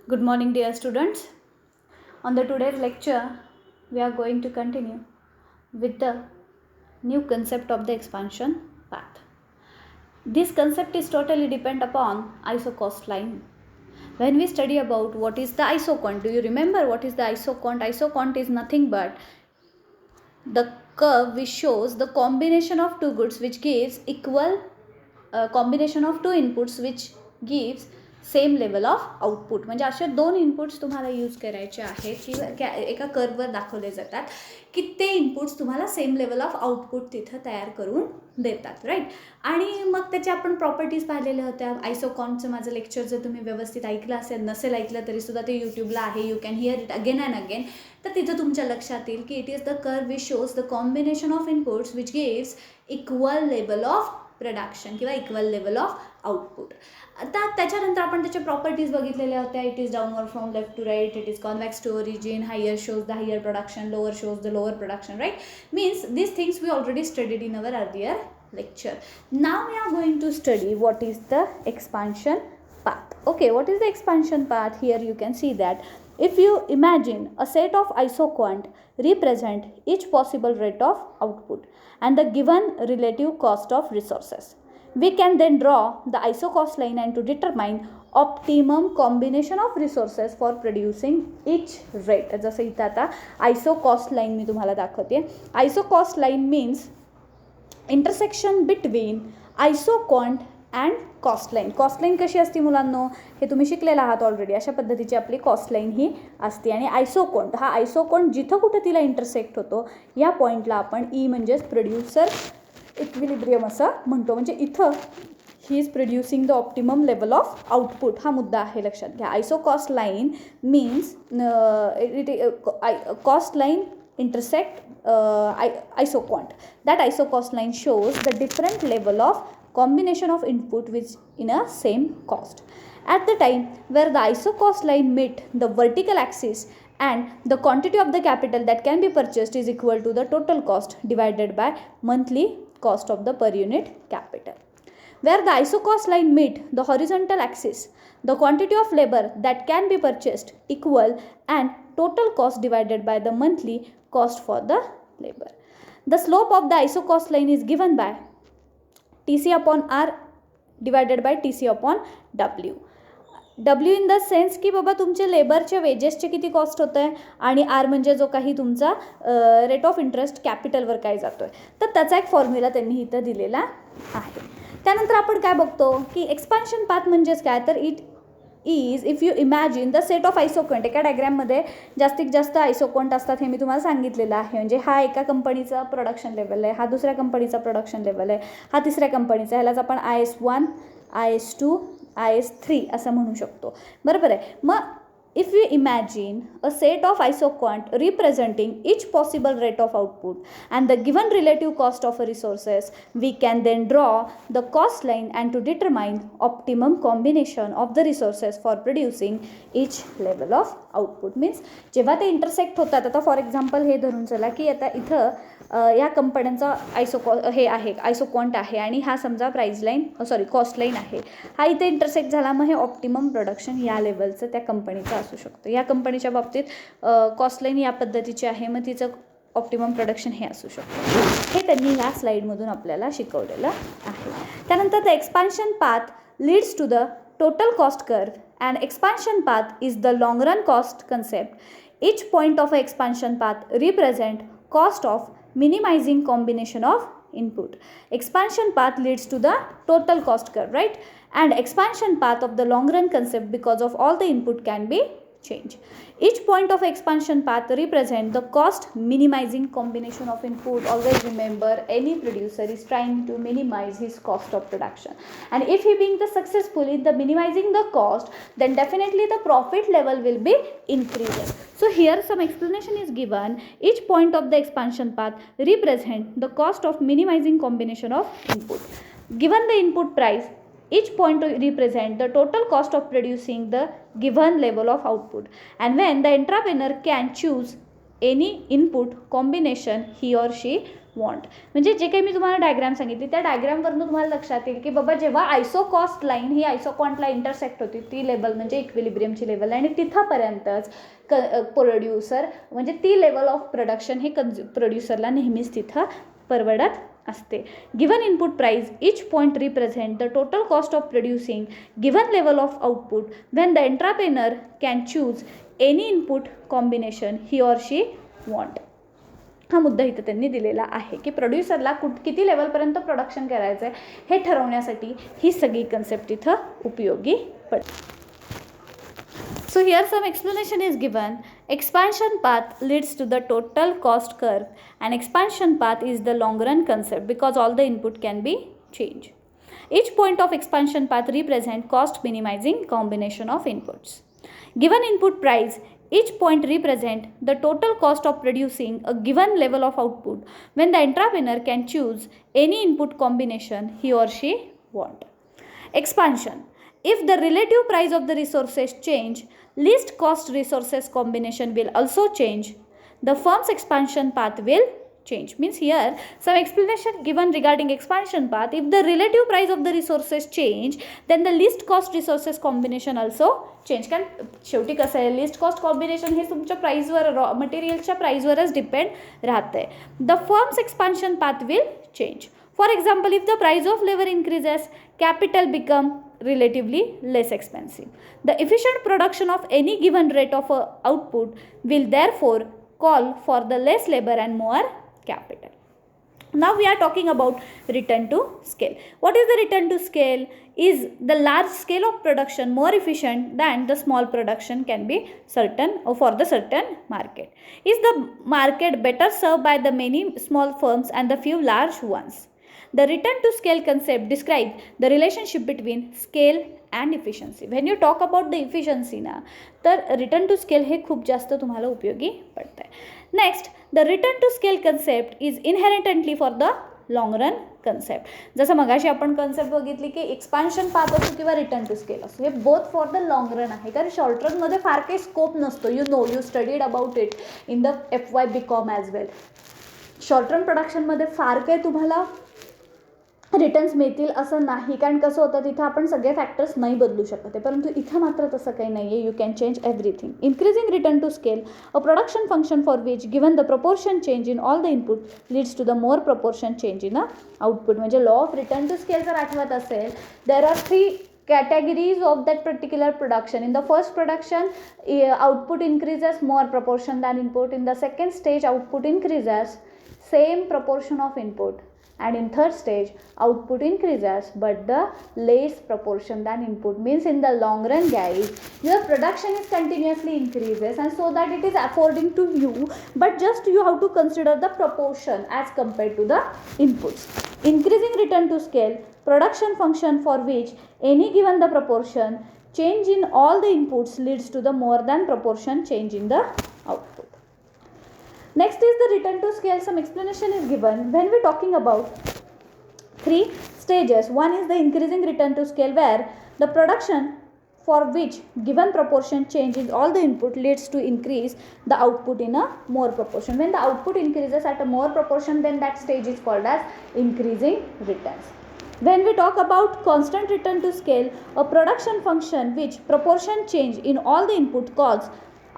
Good morning, dear students. On the today's lecture, we are going to continue with the new concept of the expansion path. This concept is totally depend upon isocost line. When we study about what is the isocont, do you remember what is the isocont? Isocont is nothing but the curve which shows the combination of two goods which gives equal combination of two inputs which gives same level of output. म्हणजे असे दोन inputs तुम्हाला use करायचे आहेत किंवा एका कर्ववर दाखवले जातात की ते इनपुट्स तुम्हाला सेम लेवल ऑफ आउटपुट तिथं तयार करून देतात, राईट. आणि मग त्याच्या आपण प्रॉपर्टीज पाहिलेल्या होत्या. आयसोकॉनचं माझं लेक्चर जर तुम्ही व्यवस्थित ऐकलं असेल, नसेल ऐकलं तरीसुद्धा ते यूट्यूबला आहे, you can hear it again and again. तर तिथं तुमच्या लक्षात येईल की it is the curve which shows the combination of inputs which gives equal level of production किंवा इक्वल लेवल ऑफ आउटपुट. आता त्याच्यानंतर आपण त्याच्या प्रॉपर्टीज बघितलेल्या होत्या. It is downward from left to right, it is convex to origin, higher shows the higher production, lower shows the lower production, right. Means these things we already studied in our earlier lecture. Now we are going to study what is the expansion path. Okay, what is the expansion path? Here you can see that if you imagine a set of isoquant represent each possible rate of output and the given relative cost of resources, we can then draw the isocost line and to determine optimum combination of resources for producing each rate. जसं इथं आता isocost line मी तुम्हाला दाखवते. Isocost line means intersection between isoquant and cost line. Cost line कशी असते मुलांनो, हे तुम्ही शिकलेला आहात ऑलरेडी. अशा पद्धतीची आपली कॉस्ट लाईन ही असते. आणि आयसोकोंट, हा आयसोकोंट जिथं कुठं तिला इंटरसेक्ट होतो या पॉईंटला आपण ई म्हणजेच प्रोड्युसर इक्विलिब्रियम असं म्हणतो. म्हणजे इथं he is producing the optimum level of output. हा मुद्दा आहे, लक्षात घ्या. Isocost line means cost line intersect isoquant. That isocost line shows the different level of combination of input which in a same cost. At the time where the isocost line meet the vertical axis and the quantity of the capital that can be purchased is equal to the total cost divided by monthly cost of the per unit capital. Where the isocost line meet the horizontal axis, the quantity of labor that can be purchased equal and total cost divided by the monthly cost for the labor. The slope of the isocost line is given by TC upon R divided by TC upon W. W in the sense की बाबा तुमचे लेबरचे वेजेसचे किती cost होतं आहे आणि R म्हणजे जो काही तुमचा रेट ऑफ इंटरेस्ट कॅपिटलवर काय जातो आहे. तर त्याचा एक फॉर्म्युला त्यांनी इथं दिलेला आहे. त्यानंतर आपण काय बघतो की एक्सपान्शन पाथ म्हणजेच काय, तर it is if you imagine the set of isoquant. एका डायग्रॅममध्ये जास्तीत जास्त आयसोकॉन्ट असतात हे मी तुम्हाला सांगितलेलं आहे. म्हणजे हा एका कंपनीचा प्रोडक्शन लेवल आहे, हा दुसऱ्या कंपनीचा प्रोडक्शन लेवल आहे, हा तिसऱ्या कंपनीचा, ह्यालाच आपण IS1, IS2, IS3 असं म्हणू शकतो, बरोबर आहे. मग if you imagine a set of isoquant representing each possible rate of output and the given relative cost of resources, we can then draw the cost line and to determine optimum combination of the resources for producing each level of output. Means जेव्हा ते intersect होतात, आता for example हे धरून चला की आता इथं या कंपन्यांचा हे आहे, आयसोक्वांट आहे आणि हा समजा प्राईज लाईन कॉस्ट लाईन आहे. हा इथे इंटरसेक्ट झाला, मग हे ऑप्टिमम प्रोडक्शन या लेवलचं त्या कंपनीचं असू शकतं. या कंपनीच्या बाबतीत कॉस्ट लाईन या पद्धतीची आहे, मग तिचं ऑप्टिमम प्रोडक्शन हे असू शकतं. हे त्यांनी या स्लाईडमधून आपल्याला शिकवलेलं आहे. त्यानंतर the expansion path leads to the total cost curve and expansion path is the long run cost concept. Each point of a expansion path represent cost of minimizing combination of input. Expansion path leads to the total cost curve, right? And expansion path of the long run concept because of all the input can be change. Each point of expansion path represent the cost minimizing combination of input. Always remember, any producer is trying to minimize his cost of production, and if he being the successful in the minimizing the cost, then definitely the profit level will be increasing. So here some explanation is given. Each point of the expansion path represent the cost of minimizing combination of input. Given the input price, each point represent the total cost of producing the given level of output, and when the entrepreneur can choose any input combination he or she want. म्हणजे जे काही मी तुम्हाला diagram सांगितली त्या डायग्रामवरून तुम्हाला लक्षात येईल की बाबा जेव्हा आयसोकॉस्ट लाईन ही आयसोकॉन्टला इंटरसेक्ट होती ती लेवल म्हणजे इक्विलिब्रियमची लेवल आणि तिथंपर्यंतच प्रोड्युसर म्हणजे ती लेवल ऑफ प्रोडक्शन हे प्रोड्युसरला नेहमीच तिथं परवडत असते. Given input price each point represent the total cost of producing given level of output when the entrepreneur can choose any input combination he or she want. हा मुद्दा इथं त्यांनी दिलेला आहे की प्रोड्युसरला किती लेवलपर्यंत प्रोडक्शन करायचं आहे हे ठरवण्यासाठी ही सगळी कन्सेप्ट इथं उपयोगी पडते. So here some explanation is given. Expansion path leads to the total cost curve and expansion path is the long run concept because all the input can be changed. Each point of expansion path represent cost minimizing combination of inputs. Given input price, each point represent the total cost of producing a given level of output when the entrepreneur can choose any input combination he or she want. Expansion. If the relative price of the resources change, least cost resources combination will also change. The firm's expansion path will change. Means here some explanation given regarding expansion path. If the relative price of the resources change, then the least cost resources combination also change. कारण शेवटी कसं आहे list cost combination हे तुमच्या प्राईसवर raw मटेरियलच्या प्राईसवरच depend राहतं आहे. The firms expansion path will change. For example, if the price of labor increases, capital become relatively less expensive. The efficient production of any given rate of output will therefore call for the less labor and more capital. Now we are talking about return to scale. What is the return to scale? Is the large scale of production more efficient than the small production can be certain or for the certain market? Is the market better served by the many small firms and the few large ones? The return to scale concept describes the relationship between scale and efficiency. When you talk about the efficiency ना तर return to scale हे खूप जास्त तुम्हाला उपयोगी पडतं आहे. Next, the return to scale concept is inherently for the long run concept. जसं मगाशी आपण कन्सेप्ट बघितली की एक्सपान्शन पाथ असो किंवा रिटर्न टू स्केल असो हे both for the long run आहे. कारण शॉर्ट रनमध्ये फार काही स्कोप नसतो. You studied about it in the FY BCom as well. Short run प्रोडक्शनमध्ये फार काही तुम्हाला रिटर्न्स मिळतील असं नाही. कारण कसं होतं तिथं आपण सगळे फॅक्टर्स नाही बदलू शकत आहे. परंतु इथं मात्र तसं काही नाही आहे. You can change everything. Increasing return to scale a production function for which given the proportion change in all the input leads to the more proportion change in a output. म्हणजे law of return to scale जर आठवत असेल there are 3 categories of that particular production. In the first production, output increases more proportion than input. In the second stage, output increases same proportion of input. And in third stage, output increases but the less proportion than input. Means in the long run, guys, your production is continuously increases and so that it is according to you, but just you have to consider the proportion as compared to the inputs. Increasing return to scale, production function for which any given the proportion change in all the inputs leads to the more than proportion change in the output. Next is the return to scale. Some explanation is given when we are talking about 3 stages. One is the increasing return to scale where the production for which given proportion change in all the input leads to increase the output in a more proportion. When the output increases at a more proportion, then that stage is called as increasing returns. When we talk about constant return to scale, a production function which proportion change in all the input cause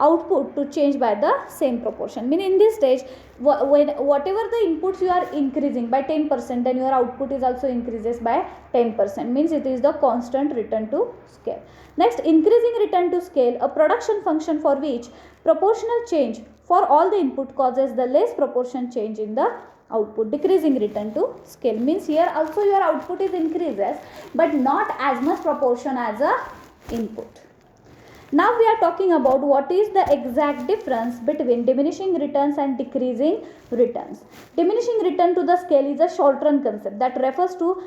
output to change by the same proportion. Mean in this stage, when whatever the inputs you are increasing by 10%, then your output is also increases by 10%. Means it is the constant return to scale. Next, increasing return to scale, a production function for which proportional change for all the input causes the less proportion change in the output. Decreasing return to scale means here also your output is increases but not as much proportion as a input. Now we are talking about what is the exact difference between diminishing returns and decreasing returns. Diminishing return to the scale is a short run concept that refers to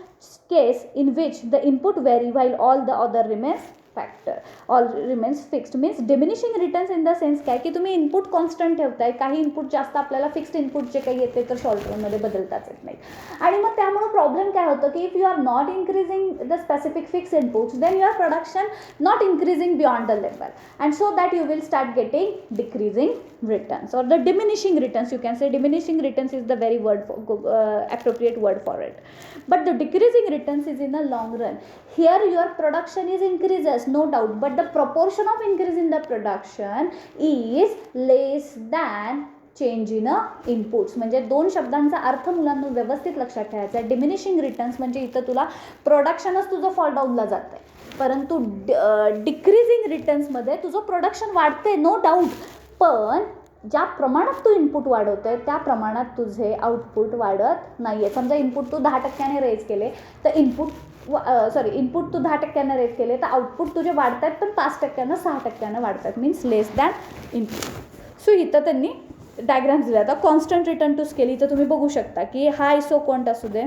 case in which the input vary while all the other remains factor all remains fixed. Means diminishing returns in the sense काय की तुम्ही input constant ठेवताय, काही input जास्त आपल्याला fixed input जे काही येते तर शॉर्ट टर्ममध्ये बदलताच येत नाही. आणि मग त्यामुळे प्रॉब्लेम काय होतं की if you are not increasing the specific fix inputs then your production not increasing beyond the level and so that you will start getting decreasing returns or the diminishing returns. You can say diminishing returns is the very word for, appropriate word for it. But the decreasing returns is in the long run. Here your production is increases, no doubt, but the proportion of increase in the production is less than change in inputs. म्हणजे दोन शब्दांचा अर्थ मुलांना व्यवस्थित लक्षात ठेवायचा आहे. Diminishing returns म्हणजे इथं तुला प्रोडक्शनच तुझं फॉल डाऊनला जातं आहे, परंतु डिक्रीजिंग रिटर्न्समध्ये तुझं प्रोडक्शन वाढते नो डाऊट, पण ज्या प्रमाणात तू इनपुट वाढवतोय त्या प्रमाणात तुझे आउटपुट वाढत नाही आहे. समजा इनपुट तू 10% रेज केले तर इनपुट तू 10% रेज केले तर आउटपुट तुझे वाढत आहेत, पण 5%, 6% वाढत आहेत. मीन्स लेस दॅन इनपुट. सो इथं त्यांनी डायग्राम्स दिला. आता कॉन्स्टंट रिटर्न टू स्केल इथं तुम्ही बघू शकता की हा आयसोकोंट असू दे,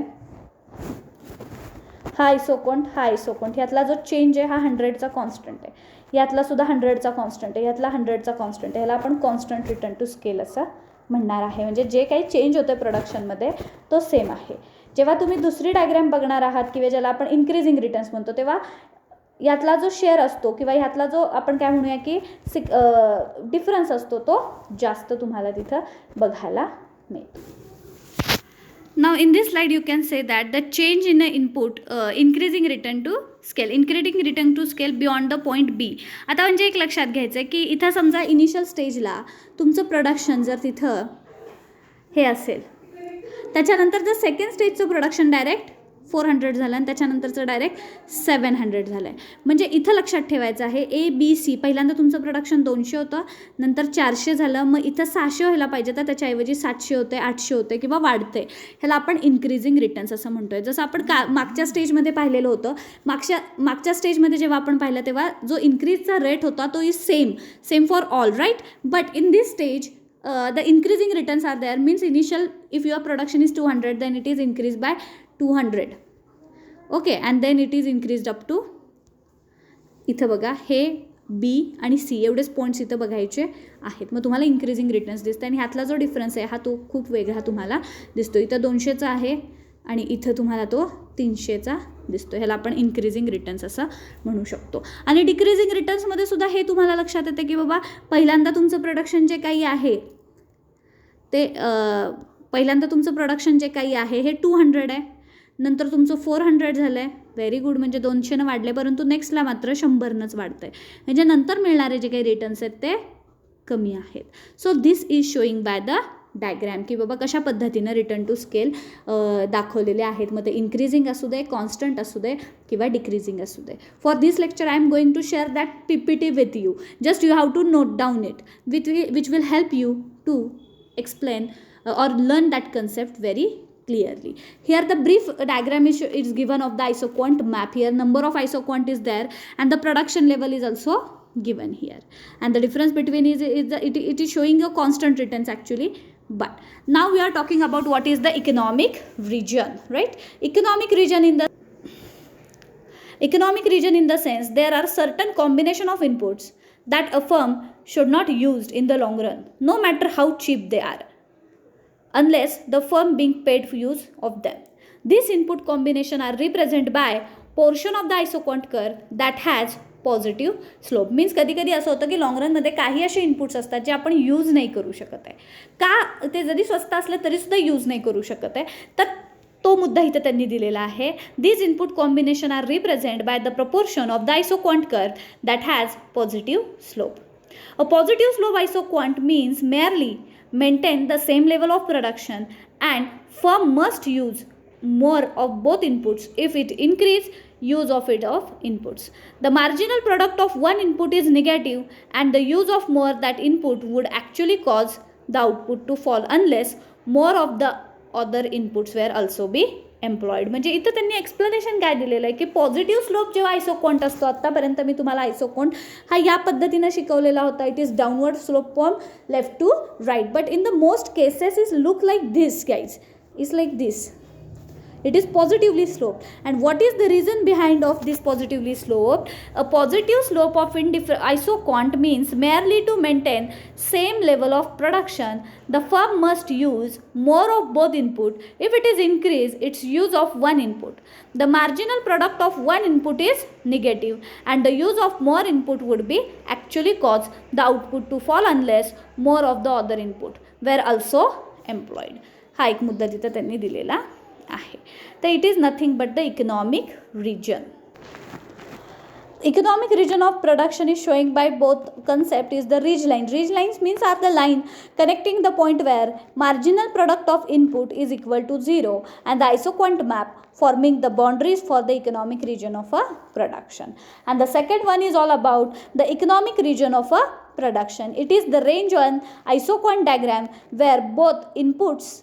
हा आयसोकोंट ह्यातला जो चेंज आहे हा 100चा कॉन्स्टंट आहे, यातला सुद्धा 100चा कॉन्स्टंट आहे, यातला 100चा कॉन्स्टंट आहे. ह्याला आपण कॉन्स्टंट रिटर्न टू स्केल असं म्हणणार आहे. म्हणजे जे काही चेंज होतं प्रोडक्शनमध्ये तो सेम आहे. जेव्हा तुम्ही दुसरी डायग्राम बघणार आहात किंवा ज्याला आपण इन्क्रीजिंग रिटर्न्स म्हणतो, तेव्हा यातला जो शेअर असतो किंवा ह्यातला जो आपण काय म्हणूया की डिफरन्स असतो तो जास्त तुम्हाला तिथं बघायला मिळतो. Now in this slide you can say that the change in the input increasing return to scale beyond the point B. आता म्हणजे एक लक्षात घ्यायचं आहे की इथं समजा इनिशियल स्टेजला तुमचं प्रोडक्शन जर तिथं हे असेल, त्याच्यानंतर जर सेकंड स्टेजचं प्रोडक्शन डायरेक्ट 400 झालं आणि त्याच्यानंतरचं डायरेक्ट 700 झालं आहे. म्हणजे इथं लक्षात ठेवायचं आहे ABC. पहिल्यांदा तुमचं प्रोडक्शन 200 होतं, नंतर 400 झालं, मग इथं 600 व्हायला पाहिजे तर त्याच्याऐवजी 700 होते, 800 होते किंवा वाढते. ह्याला आपण इन्क्रीजिंग रिटर्न्स असं म्हणतोय. जसं आपण मागच्या स्टेजमध्ये पाहिलेलं होतं, मागच्या स्टेजमध्ये जेव्हा आपण पाहिलं तेव्हा जो इन्क्रीजचा रेट होता तो is same for all right. But in this stage the increasing returns are there. Means initial if your production is 200 then it is increased by 200. Okay, and then it is increased up to इथं बघा हे B आणि C एवढेच points इथं बघायचे आहेत. मग तुम्हाला इन्क्रीजिंग रिटर्न्स दिसतं आणि ह्यातला जो डिफरन्स आहे हा तो खूप वेगळा तुम्हाला दिसतो. इथं 200चा आहे आणि इथं तुम्हाला तो 300चा दिसतो. ह्याला आपण इन्क्रीजिंग रिटर्न्स असं म्हणू शकतो. आणि डिक्रीजिंग रिटर्न्समध्ये सुद्धा हे तुम्हाला लक्षात येते की बाबा पहिल्यांदा तुमचं प्रोडक्शन जे काही आहे ते पहिल्यांदा तुमचं प्रोडक्शन जे काही आहे हे 200 आहे, नंतर तुमचं 400 झालं आहे. व्हेरी गुड, म्हणजे 200नं वाढले, परंतु नेक्स्टला मात्र 100नंच वाढतं आहे. म्हणजे नंतर मिळणारे जे काही रिटर्न्स आहेत ते कमी आहेत. So this is showing by the diagram की बाबा कशा पद्धतीनं रिटर्न टू स्केल दाखवलेले आहेत. मग ते इन्क्रीजिंग असू दे, कॉन्स्टंट असू दे किंवा डिक्रीजिंग असू दे. For this lecture I am going to share that PPT with you. Just you have to note down it which will help you to explain or learn that concept very clearly. Here the brief diagram is given of the isoquant map. Here number of isoquant is there and the production level is also given here, and the difference between it is showing a constant returns actually. But now we are talking about what is the economic region, right? Economic region in the sense there are certain combination of inputs that a firm should not use in the long run, no matter how cheap they are, unless the firm being paid for use of them. These input combination are represented by portion of the isoquant curve that has positive slope. Means कधी कधी असं होतं की long रनमध्ये काही असे inputs असतात जे आपण यूज नाही करू शकत आहे. का ते जरी स्वस्त असलं तरीसुद्धा यूज नाही करू शकत आहे, तर तो मुद्दा इथं त्यांनी दिलेला आहे. These input combination are represent by the proportion of the isoquant curve that has positive slope. A positive slope isoquant means merely maintain the same level of production and firm must use more of both inputs if it increase use of inputs. The marginal product of one input is negative and the use of more that input would actually cause the output to fall unless more of the other inputs were also be employed. म्हणजे इथं त्यांनी explanation काय दिलेलं आहे की positive slope जेव्हा आयसोकोंट असतो, आत्तापर्यंत मी तुम्हाला आयसोकोंट हा या पद्धतीनं शिकवलेला होता. It is downward slope from left to right, but in the most cases is look like this guys, is like this. it is positively sloped. And what is the reason behind of this positively sloped? A positive slope of isoquant means merely to maintain same level of production, the firm must use more of both input. If it is increase its use of one input, the marginal product of one input is negative, and the use of more input would be actually cause the output to fall unless more of the other input were also employed. हा एक मुद्दा तिथं त्यांनी दिलेला आहे. तर it is nothing but the economic region. Economic region of production is showing by both concept is the ridge line. Ridge lines means are the line connecting the point where marginal product of input is equal to 0 and the isoquant map forming the boundaries for the economic region of a production. And the second one is all about the economic region of a production. It is the range on isoquant diagram where both inputs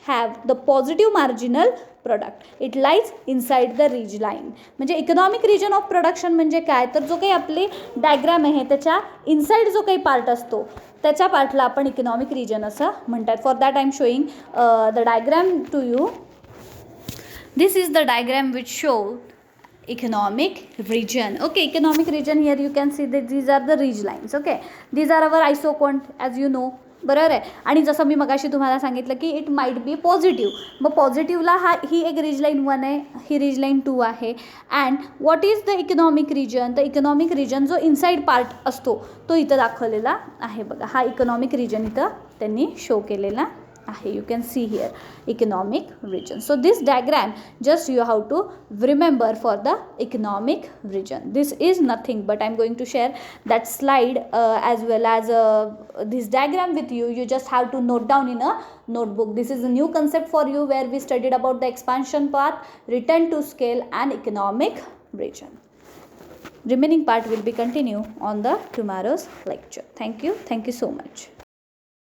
have the positive marginal product. It lies inside the ridge line. म्हणजे economic region of production म्हणजे काय, तर जो काही आपली diagram आहे त्याच्या inside जो काही पार्ट असतो त्याच्या पार्टला आपण इकॉनॉमिक रिजन असं म्हणतात. For that I am showing the diagram to you. This is the diagram which show economic region. Okay, economic region, here you can see that these are the ridge lines. Okay, these are our isoquant as you know. बरोबर आहे. आणि जसं मी मगाशी तुम्हाला सांगितलं की it might be positive. मग पॉझिटिव्हला ही एक रीज लाईन 1 आहे, ही रीज लाईन 2 आहे. And what is the economic region? The economic region जो इनसाइड पार्ट असतो तो इथं दाखवलेला आहे बघा. हा इकॉनॉमिक रिजन इथं त्यांनी शो केलेला आहे. You can see here economic region. So this diagram just you have to remember for the economic region. This is nothing but I'm going to share that slide as well as this diagram with you. You just have to note down in a notebook. This is a new concept for you where we studied about the expansion path, return to scale and economic region. Remaining part will be continue on the tomorrow's lecture. Thank you so much.